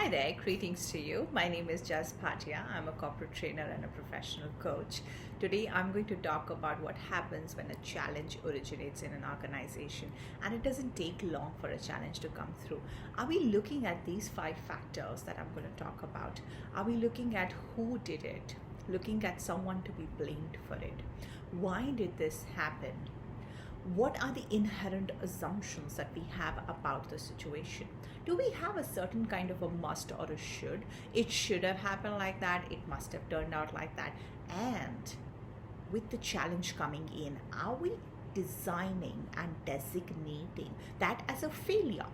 Hi there, greetings to you. My name is Bhatia. I'm a corporate trainer and a professional coach. Today, I'm going to talk about what happens when a challenge originates in an organization and it doesn't take long for a challenge to come through. Are we looking at these 5 factors that I'm going to talk about? Are we looking at who did it? Looking at someone to be blamed for it? Why did this happen? What are the inherent assumptions that we have about the situation? Do we have a certain kind of a must or a should? It should have happened like that. It must have turned out like that. And with the challenge coming in, are we designing and designating that as a failure?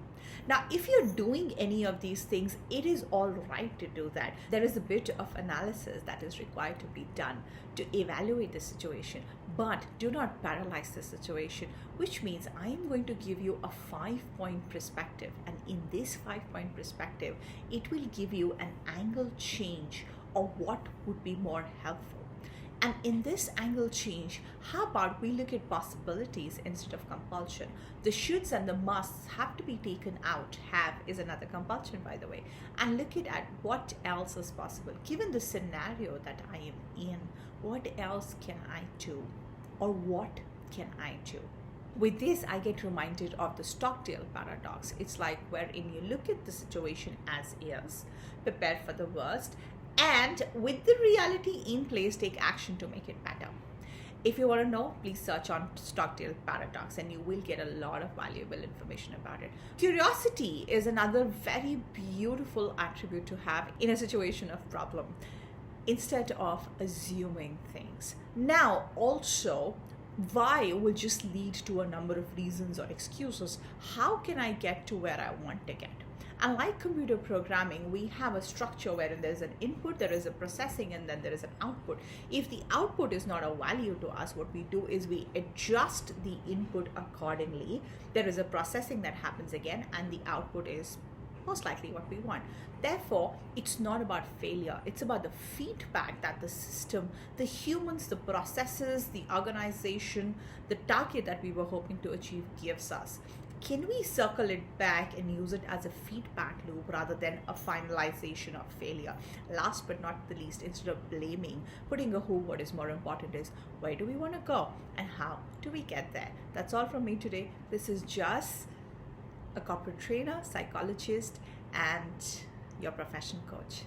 Now, if you're doing any of these things, it is all right to do that. There is a bit of analysis that is required to be done to evaluate the situation, but do not paralyze the situation, which means I am going to give you a 5-point perspective. And in this 5-point perspective, it will give you an angle change of what would be more helpful. And in this angle change, how about we look at possibilities instead of compulsion? The shoulds and the musts have to be taken out. Have is another compulsion, by the way. And look at what else is possible. Given the scenario that I am in, what else can I do? Or what can I do? With this, I get reminded of the Stockdale paradox. It's like wherein you look at the situation as is, prepare for the worst, and with the reality in place, take action to make it better. If you want to know, please search on Stockdale paradox and you will get a lot of valuable information about it. Curiosity is another very beautiful attribute to have in a situation of problem instead of assuming things. Now, also, why will just lead to a number of reasons or excuses. How can I get to where I want to get? Unlike computer programming, we have a structure wherein there is an input, there is a processing, and then there is an output. If the output is not a value to us, what we do is we adjust the input accordingly. There is a processing that happens again, and the output is most likely what we want. Therefore, it's not about failure. It's about the feedback that the system, the humans, the processes, the organization, the target that we were hoping to achieve gives us. Can we circle it back and use it as a feedback loop rather than a finalization of failure? Last but not the least, instead of blaming, putting a who, what is more important is where do we want to go and how do we get there? That's all from me today. This is just a corporate trainer, psychologist, and your professional coach.